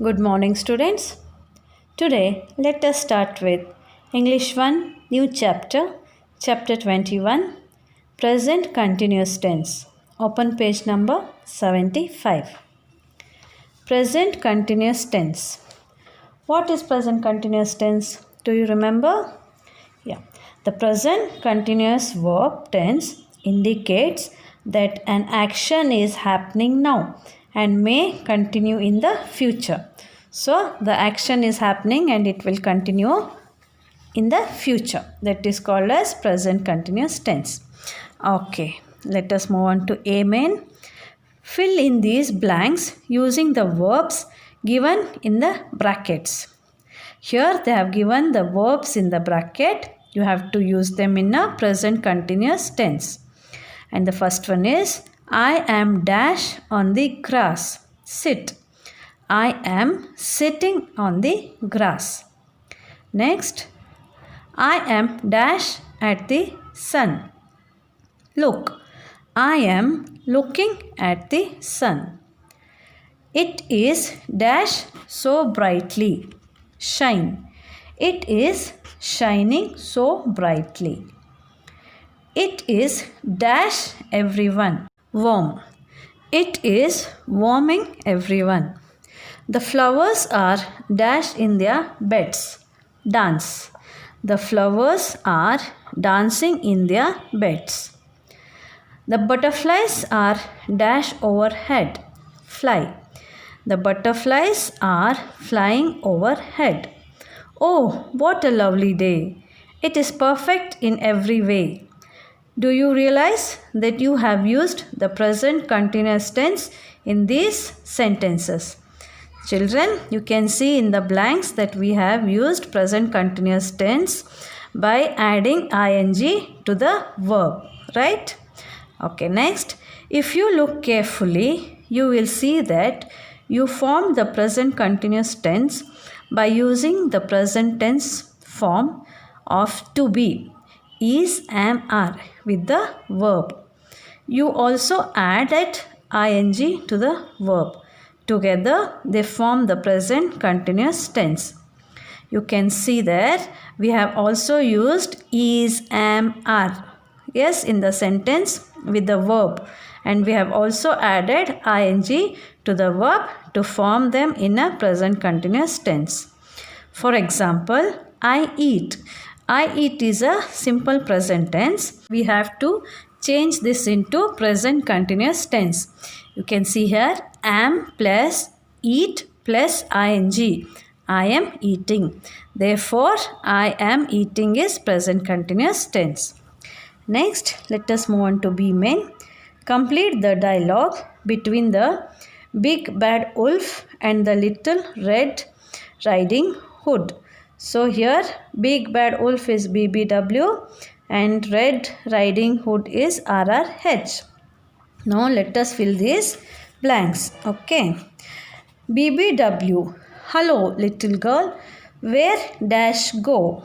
Good morning, students. Today, let us start with English 1, new chapter, chapter 21, present continuous tense. Open page number 75. Present continuous tense. What is present continuous tense? Do you remember? Yeah. The present continuous verb tense indicates that an action is happening now and may continue in the future. So, the action is happening and it will continue in the future. That is called as present continuous tense. Okay, let us move on to A main. Fill in these blanks using the verbs given in the brackets. Here they have given the verbs in the bracket. You have to use them in a present continuous tense. And the first one is I am dash on the grass. Sit. I am sitting on the grass. Next, I am dash at the sun. Look. I am looking at the sun. It is dash so brightly. Shine. It is shining so brightly. It is dash everyone. Warm. It is warming everyone. The flowers are dash in their beds. Dance. The flowers are dancing in their beds. The butterflies are dash overhead. Fly. The butterflies are flying overhead. Oh, what a lovely day. It is perfect in every way. Do you realize that you have used the present continuous tense in these sentences? Children, you can see in the blanks that we have used present continuous tense by adding ing to the verb, right? Okay, next, if you look carefully, you will see that you formed the present continuous tense by using the present tense form of to be, is, am, are with the verb. You also added ing to the verb. Together, they form the present continuous tense. You can see that we have also used is, am, are. Yes, in the sentence with the verb. And we have also added ing to the verb to form them in a present continuous tense. For example, I eat. I eat is a simple present tense. We have to change this into present continuous tense. You can see here am plus eat plus ing. I am eating. Therefore, I am eating is present continuous tense. Next, let us move on to B main. Complete the dialogue between the big bad wolf and the little red riding hood. So here big bad wolf is BBW and red riding hood is RRH. Now let us fill these blanks. Okay. BBW. Hello little girl. Where dash go?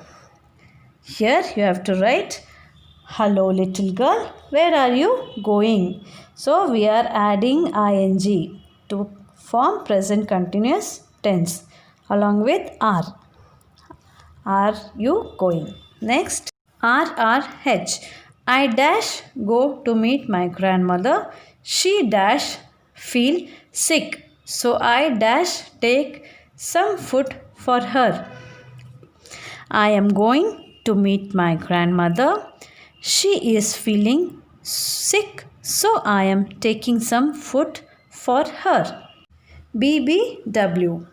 Here you have to write hello little girl. Where are you going? So we are adding ing to form present continuous tense along with are. Are you going? Next, RRH. I dash go to meet my grandmother. She dash feel sick. So I dash take some food for her. I am going to meet my grandmother. She is feeling sick. So I am taking some food for her. BBW.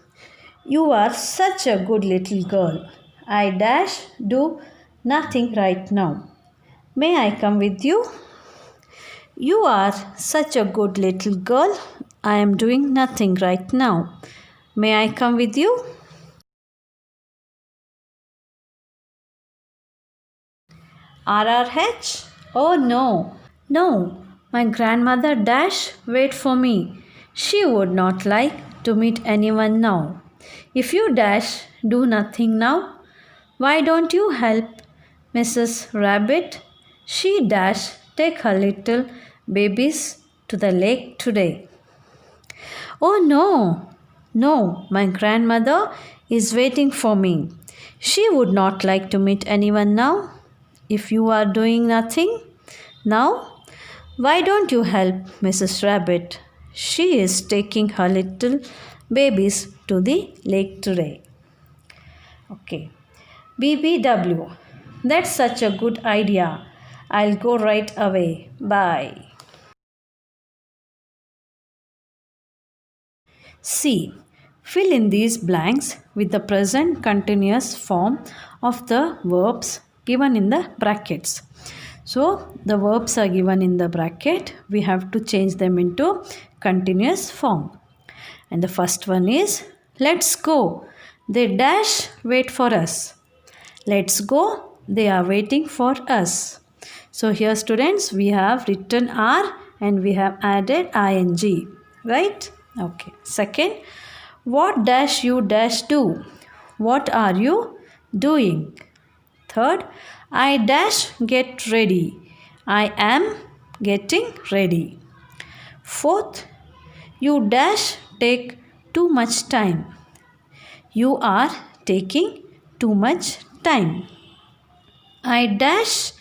You are such a good little girl. I dash do nothing right now. May I come with you? You are such a good little girl. I am doing nothing right now. May I come with you? RRH? Oh no. No. My grandmother dash wait for me. She would not like to meet anyone now. If you dash do nothing now, why don't you help Mrs. Rabbit? She dash take her little babies to the lake today. Oh no! No, my grandmother is waiting for me. She would not like to meet anyone now. If you are doing nothing now, why don't you help Mrs. Rabbit? She is taking her little babies to the lake today. Okay. BBW. That's such a good idea. I'll go right away. Bye. C. Fill in these blanks with the present continuous form of the verbs given in the brackets. So, the verbs are given in the bracket. We have to change them into continuous form. And the first one is, let's go. They dash wait for us. Let's go. They are waiting for us. So, here students, we have written are and we have added ing. Right? Okay. Second, what dash you dash do? What are you doing? Third, I dash get ready. I am getting ready. Fourth, you dash take too much time. You are taking too much time. I dash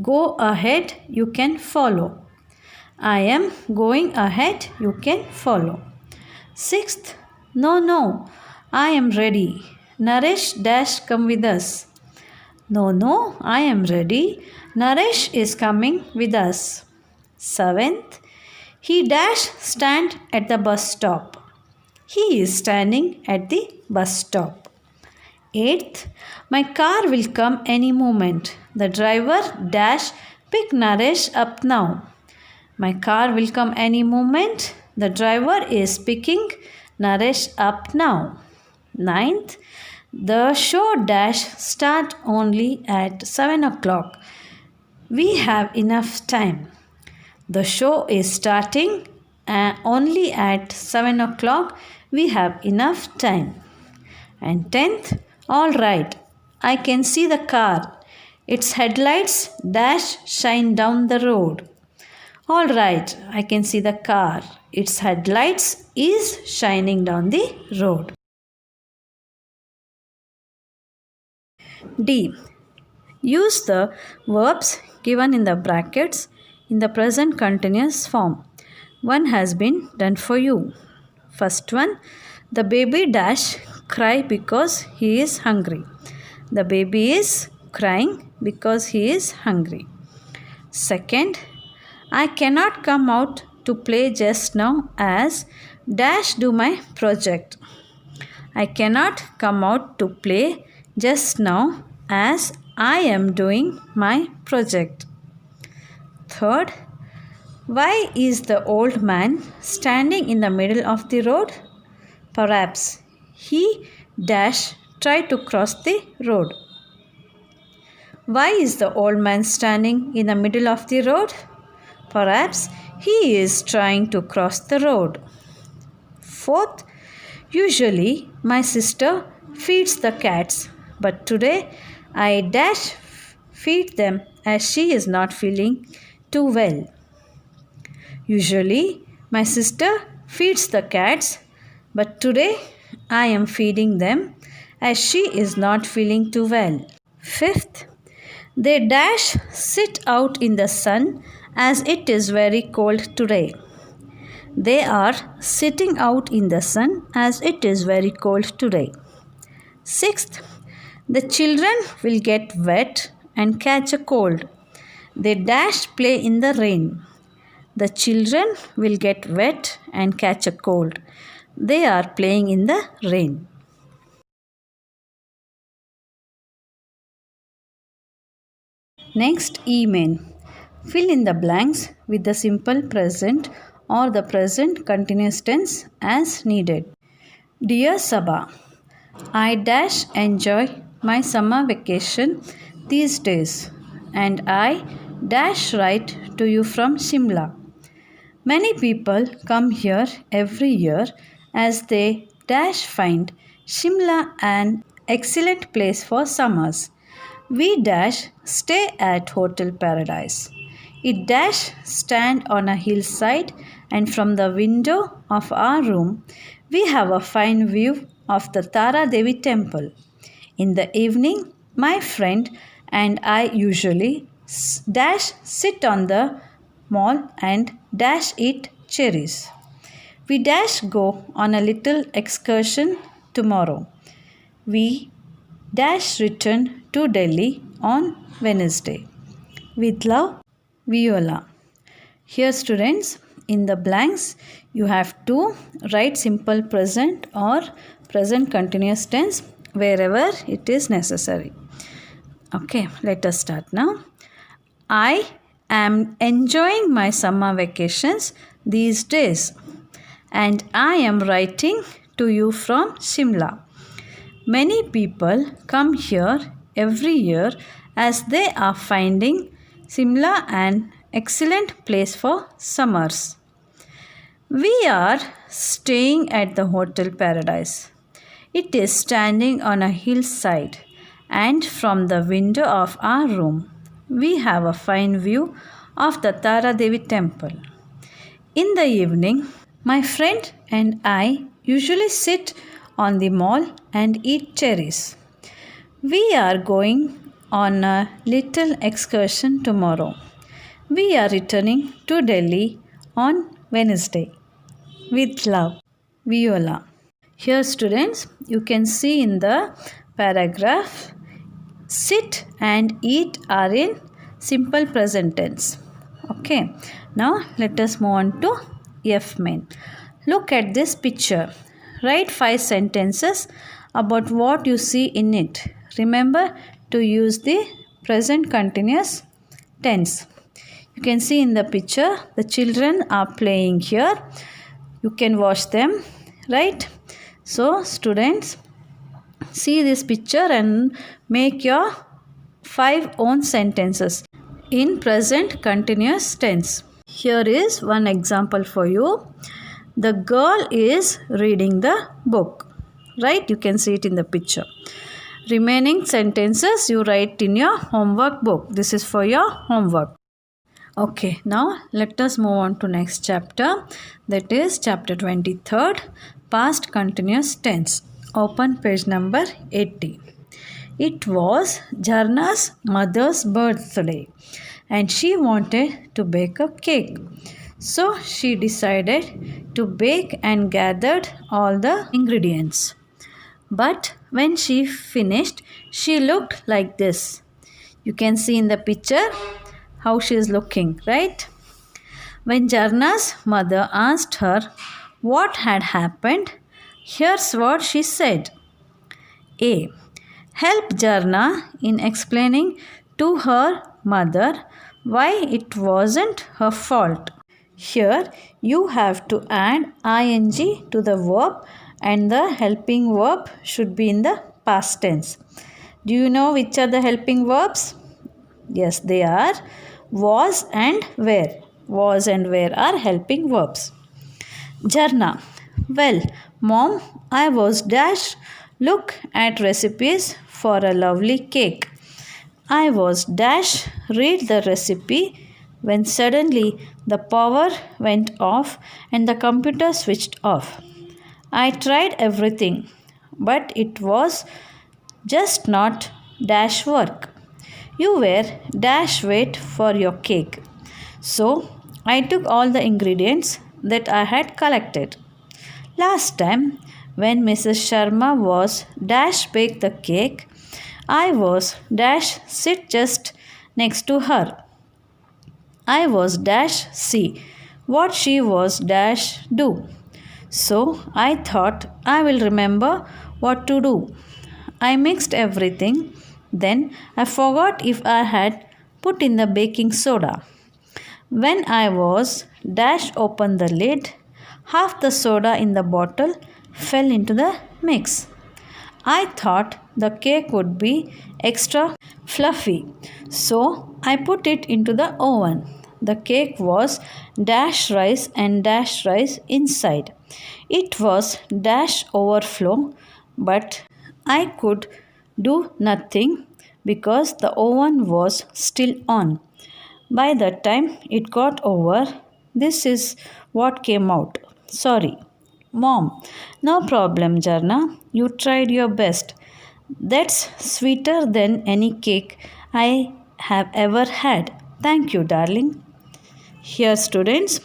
go ahead, you can follow. I am going ahead, you can follow. Sixth, no, I am ready. Naresh dash come with us. No, I am ready. Naresh is coming with us. Seventh, he dash stand at the bus stop. He is standing at the bus stop. Eighth, my car will come any moment. The driver dash pick Naresh up now. My car will come any moment. The driver is picking Naresh up now. Ninth, the show dash start only at 7 o'clock. We have enough time. The show is starting only at 7 o'clock. We have enough time. And 10th, all right, I can see the car. Its headlights dash shine down the road. All right, I can see the car. Its headlights is shining down the road. D. Use the verbs given in the brackets in the present continuous form. One has been done for you. First one, the baby dash cry because he is hungry. The baby is crying because he is hungry. Second, I cannot come out to play just now as dash do my project. I cannot come out to play just now as I am doing my project. Third, why is the old man standing in the middle of the road? Perhaps he dash try to cross the road. Why is the old man standing in the middle of the road? Perhaps he is trying to cross the road. Fourth, usually my sister feeds the cats, but today I dash feed them as she is not feeling too well. Usually my sister feeds the cats, but today I am feeding them as she is not feeling too well. Fifth, they dash sit out in the sun as it is very cold today. They are sitting out in the sun as it is very cold today. Sixth, the children will get wet and catch a cold. They dash play in the rain. The children will get wet and catch a cold. They are playing in the rain. Next, E-main. Fill in the blanks with the simple present or the present continuous tense as needed. Dear Sabha, I dash enjoy my summer vacation these days and I dash write to you from Shimla. Many people come here every year as they dash find Shimla an excellent place for summers. We dash stay at Hotel Paradise. It dash stand on a hillside and from the window of our room We have a fine view of the Tara Devi temple. In the evening, my friend and I usually dash sit on the mall and dash eat cherries. We dash go on a little excursion tomorrow. We dash return to Delhi on Wednesday. With love, Viola. Here, students, in the blanks, you have to write simple present or present continuous tense wherever it is necessary. Okay, let us start now. I am enjoying my summer vacations these days, and I am writing to you from Shimla. Many people come here every year as they are finding Shimla an excellent place for summers. We are staying at the Hotel Paradise. It is standing on a hillside, and from the window of our room, we have a fine view of the Tara Devi temple. In the evening, my friend and I usually sit on the mall and eat cherries. We are going on a little excursion tomorrow. We are returning to Delhi on Wednesday. With love, Viola. Here, students, you can see in the paragraph, sit and eat are in simple present tense. Okay, now let us move on to F main. Look at this picture. Write 5 sentences about what you see in it. Remember to use the present continuous tense. You can see in the picture the children are playing here. You can watch them, right? So students, see this picture and make your 5 own sentences in present continuous tense. Here is one example for you. The girl is reading the book, right? You can see it in the picture. Remaining sentences you write in your homework book. This is for your homework. Okay, now let us move on to next chapter, that is chapter 23rd, past continuous tense. Open page number 80. It was Jharna's mother's birthday and she wanted to bake a cake. So she decided to bake and gathered all the ingredients. But when she finished, she looked like this. You can see in the picture how she is looking, right? When Jharna's mother asked her what had happened, here's what she said. A. Help Jharna in explaining to her mother why it wasn't her fault. Here you have to add ing to the verb and the helping verb should be in the past tense. Do you know which are the helping verbs? Yes, they are was and were. Was and were are helping verbs. Jharna. Well, Mom, I was dash look at recipes for a lovely cake. I was dash read the recipe when suddenly the power went off and the computer switched off. I tried everything, but it was just not dash work. You were dash wait for your cake. So I took all the ingredients that I had collected. Last time when Mrs. Sharma was dash bake the cake, I was dash sit just next to her. I was dash see what she was dash do. So I thought I will remember what to do. I mixed everything. Then I forgot if I had put in the baking soda. When I was dash open the lid, half the soda in the bottle fell into the mix. I thought the cake would be extra fluffy, so I put it into the oven. The cake was dash rice and dash rice inside. It was dash overflow, but I could do nothing because the oven was still on. By the time it got over, this is what came out. Sorry. Mom, no problem, Jarna. You tried your best. That's sweeter than any cake I have ever had. Thank you, darling. Here, students,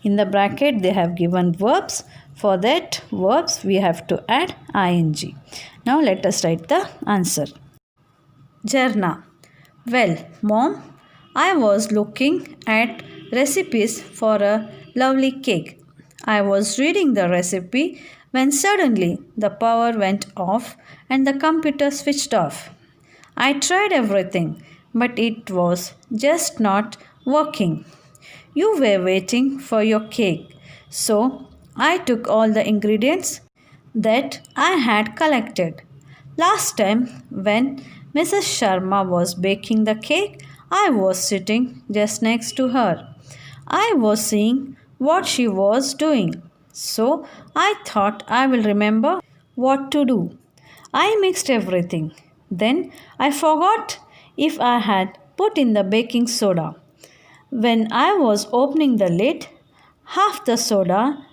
in the bracket they have given verbs. For that verbs we have to add ing. Now let us write the answer. Jarna. Well, Mom, I was looking at recipes for a lovely cake. I was reading the recipe when suddenly the power went off and the computer switched off. I tried everything, but it was just not working. You were waiting for your cake, so I took all the ingredients that I had collected. Last time, when Mrs. Sharma was baking the cake, I was sitting just next to her. I was seeing what she was doing, so I thought I will remember what to do. I mixed everything. Then I forgot if I had put in the baking soda. When I was opening the lid, half the soda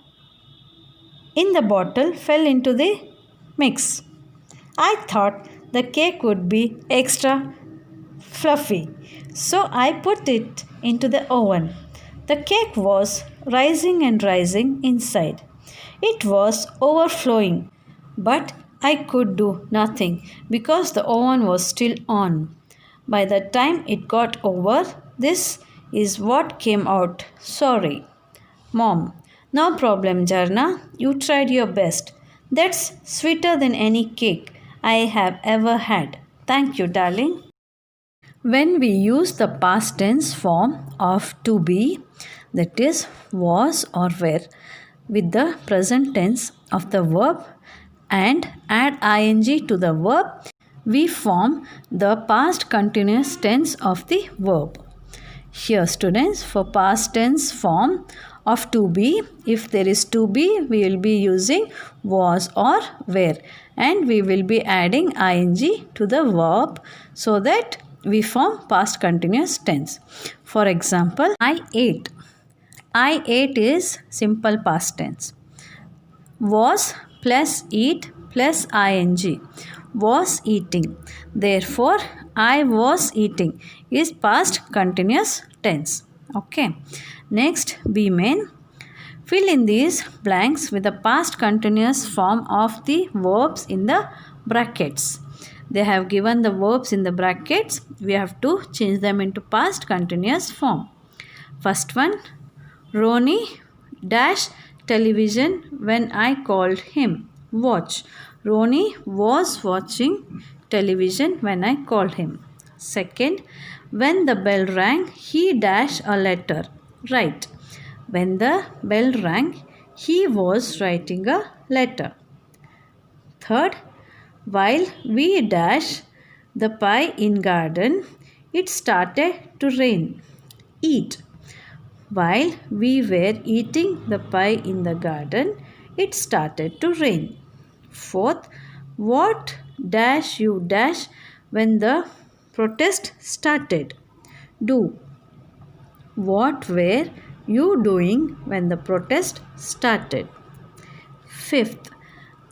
in the bottle fell into the mix. I thought the cake would be extra fluffy, so I put it into the oven. The cake was rising and rising inside. It was overflowing, but I could do nothing because the oven was still on. By the time it got over, this is what came out. Sorry. Mom, no problem, Jarna. You tried your best. That's sweeter than any cake I have ever had. Thank you, darling. When we use the past tense form of to be, that is was or were, with the present tense of the verb and add ing to the verb, we form the past continuous tense of the verb. Here, students, for past tense form of to be, if there is to be, we will be using was or were, and we will be adding ing to the verb so that we form past continuous tense. For example, I ate. I ate is simple past tense. Was plus eat plus ing. Was eating. Therefore, I was eating is past continuous tense. Okay. Next, be main. Fill in these blanks with the past continuous form of the verbs in the brackets. They have given the verbs in the brackets. We have to change them into past continuous form. First one, Ronnie dash television when I called him. Watch. Ronnie was watching television when I called him. Second, when the bell rang, he dash a letter. Write. When the bell rang, he was writing a letter. Third, while we dash the pie in garden, it started to rain. Eat. While we were eating the pie in the garden, it started to rain. Fourth, what dash you dash when the protest started? Do. What were you doing when the protest started? Fifth,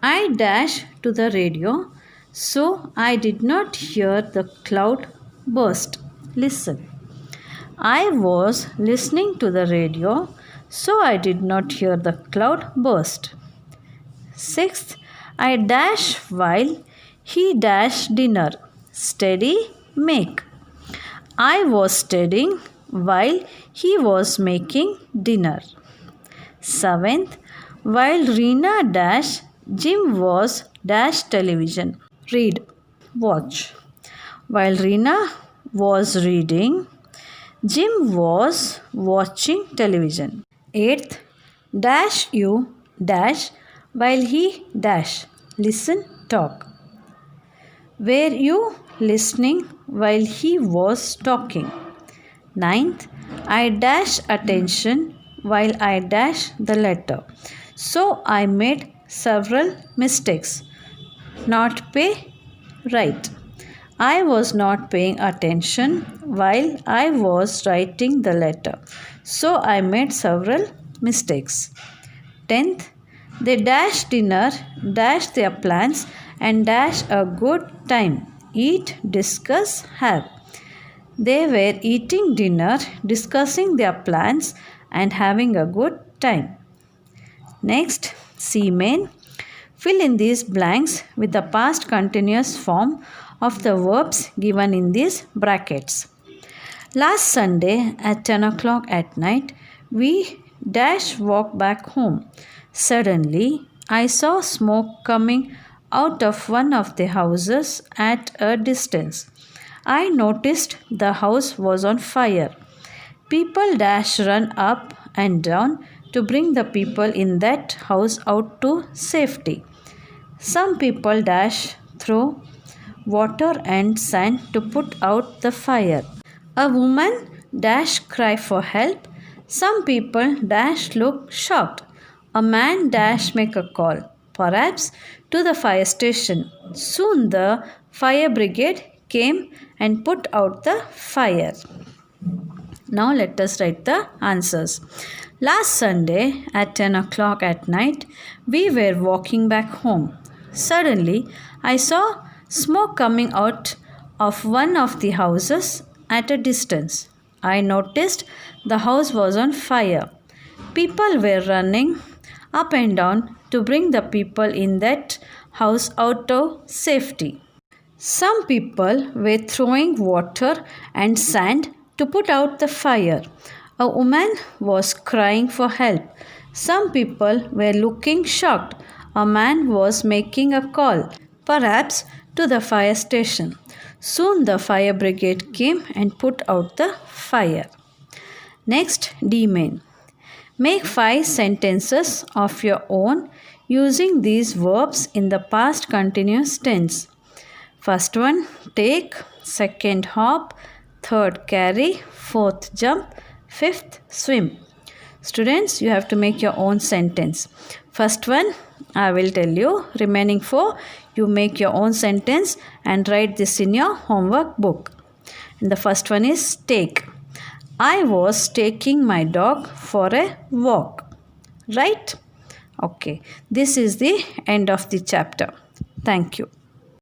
I dash to the radio, so I did not hear the cloud burst. Listen. I was listening to the radio, so I did not hear the cloud burst. Sixth, I dash while he dashed dinner. Steady, make. I was studying while he was making dinner. Seventh, while Reena dash, Jim was dash television. Read, watch. While Reena was reading, Jim was watching television. Eighth, dash you dash while he dash. Listen, talk. Were you listening while he was talking? Ninth, I dash attention while I dash the letter. So I made several mistakes. Not pay, right. I was not paying attention while I was writing the letter. So I made several mistakes. 10th, They dash dinner, dash their plans, and dash a good time. Eat, discuss, have. They were eating dinner, discussing their plans, and having a good time. Next, C main. Fill in these blanks with the past continuous form of the verbs given in these brackets. Last Sunday at 10 o'clock at night, we dash walked back home. Suddenly, I saw smoke coming out of one of the houses at a distance. I noticed the house was on fire. People dash run up and down to bring the people in that house out to safety. Some people dash through water and sand to put out the fire. A woman dash cry for help. Some people dash look shocked. A man dash make a call, perhaps to the fire station. Soon the fire brigade came and put out the fire. Now let us write the answers. Last Sunday at 10 o'clock at night, we were walking back home. Suddenly, I saw smoke coming out of one of the houses at a distance. I noticed the house was on fire. People were running up and down to bring the people in that house out of safety. Some people were throwing water and sand to put out the fire. A woman was crying for help. Some people were looking shocked. A man was making a call, perhaps to the fire station. Soon the fire brigade came and put out the fire. Next, D main. Make 5 sentences of your own using these verbs in the past continuous tense. First one, take. Second, hop. Third, carry. Fourth, jump. Fifth, swim. Students, you have to make your own sentence. First one, I will tell you. Remaining 4, you make your own sentence and write this in your homework book. And the first one is take. I was taking my dog for a walk. Right? Okay. This is the end of the chapter. Thank you.